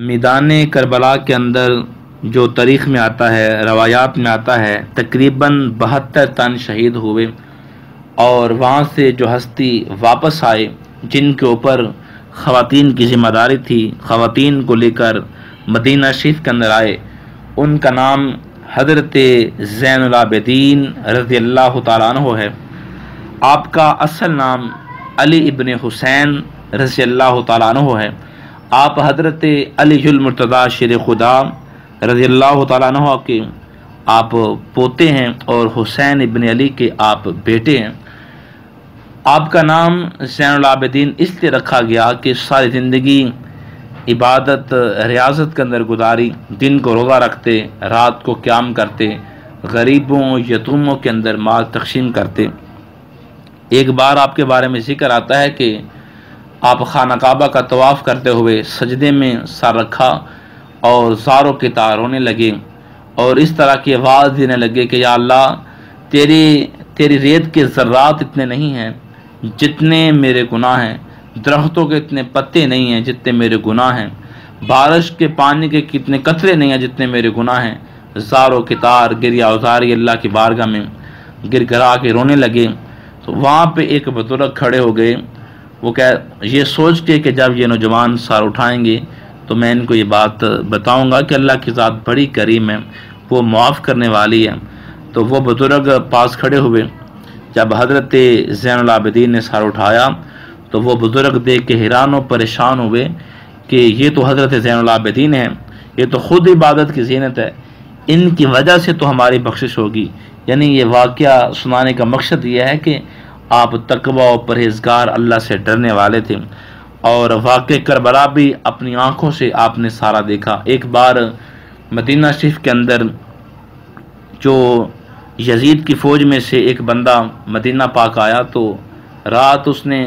मैदान करबला के अंदर जो तारीख़ में आता है, रवायात में आता है, तकरीबन 72 तन शहीद हुए और वहाँ से जो हस्ती वापस आए जिनके ऊपर ख़वातीन की ज़िम्मेदारी थी, ख़वातीन को लेकर मदीना शरीफ के अंदर आए, उनका नाम हज़रत ज़ैनुल आबिदीन रज़ियल्लाहु ताला अन्हु है। आपका असल नाम अली इब्न हुसैन रज़ियल्लाहु ताला अन्हु है। आप हज़रत अलीजुल मुर्तज़ा शेर खुदा रज़ियल्लाहु ताला अन्हु के आप पोते हैं और हुसैन इब्न अली के आप बेटे हैं। आपका नाम ज़ैनुल आबिदीन इसलिए रखा गया कि सारी ज़िंदगी इबादत रियाज़त के अंदर गुजारी, दिन को रोज़ा रखते, रात को क़याम करते, गरीबों यतीमों के अंदर माल तक़सीम करते। एक बार आपके बारे में ज़िक्र आता है कि आप खाना काबा का तवाफ़ करते हुए सजदे में सर रखा और ज़ारों के तार रोने लगे और इस तरह की आवाज़ देने लगे कि या अल्लाह, तेरी रेत के ज़र्रात इतने नहीं हैं जितने मेरे गुनाह हैं, दरख्तों के इतने पत्ते नहीं हैं जितने मेरे गुनाह हैं, बारिश के पानी के कितने कतरे नहीं हैं जितने मेरे गुनाह हैं। ज़ारों के तार गिरिया उजारी अल्लाह की बारगाह में गिर गिरा के रोने लगे। तो वहाँ पे एक बुजुर्ग खड़े हो गए। वो ये सोच के कि जब ये नौजवान सर उठाएंगे तो मैं इनको ये बात बताऊंगा कि अल्लाह की ज़ात बड़ी करीम है, वो मुआफ़ करने वाली है। तो वो बुजुर्ग पास खड़े हुए। जब हज़रत ज़ैनुल आबिदीन ने सर उठाया तो वो बुजुर्ग देख के हैरान और परेशान हुए कि ये तो हज़रत ज़ैनुल आबिदीन है, ये तो ख़ुद इबादत की ज़ीनत है, इनकी वजह से तो हमारी बख्शिश होगी। यानी ये वाक़या सुनाने का मकसद ये है कि आप तकवा और परहेज़गार अल्लाह से डरने वाले थे और वाक़े करबला भी अपनी आँखों से आपने सारा देखा। एक बार मदीना शरीफ के अंदर जो यजीद की फ़ौज में से एक बंदा मदीना पाक आया तो रात उसने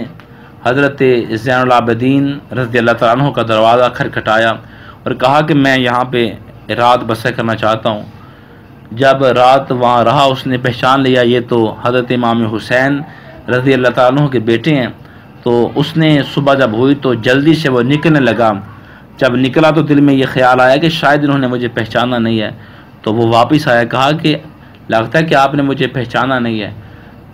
हज़रत ज़ैनुल आबिदीन रज़ियल्लाहु ताला अन्हु का दरवाज़ा खटखटाया और कहा कि मैं यहाँ पे रात बसर करना चाहता हूँ। जब रात वहाँ रहा उसने पहचान लिया ये तो हज़रत इमाम हुसैन रज़ियल्लाहु ताला अन्हु के बेटे हैं। तो उसने सुबह जब हुई तो जल्दी से वो निकलने लगा। जब निकला तो दिल में ये ख्याल आया कि शायद इन्होंने मुझे पहचाना नहीं है। तो वो वापस आया, कहा कि लगता है कि आपने मुझे पहचाना नहीं है।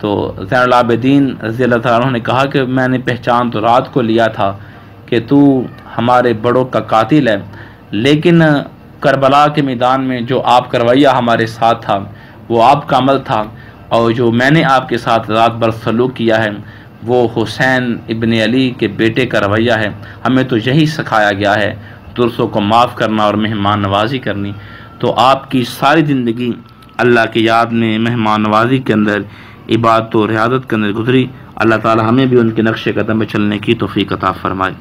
तो ज़ैनुल आबिदीन रज़ियल्लाहु ताला अन्हु ने कहा कि मैंने पहचान तो रात को लिया था कि तू हमारे बड़ों का कातिल है, लेकिन करबला के मैदान में जो आप करवैया हमारे साथ था वो आपका अमल था और जो मैंने आपके साथ रात भर सलूक किया है वो हुसैन इब्न अली के बेटे का रवैया है। हमें तो यही सिखाया गया है, दुरुस्तों को माफ़ करना और मेहमान नवाजी करनी। तो आपकी सारी ज़िंदगी अल्लाह की याद में, मेहमान नवाजी के अंदर, इबादत और रियादत के अंदर गुजरी। अल्लाह ताला हमें भी उनके नक्शे कदम में चलने की तौफीक अता फरमाए।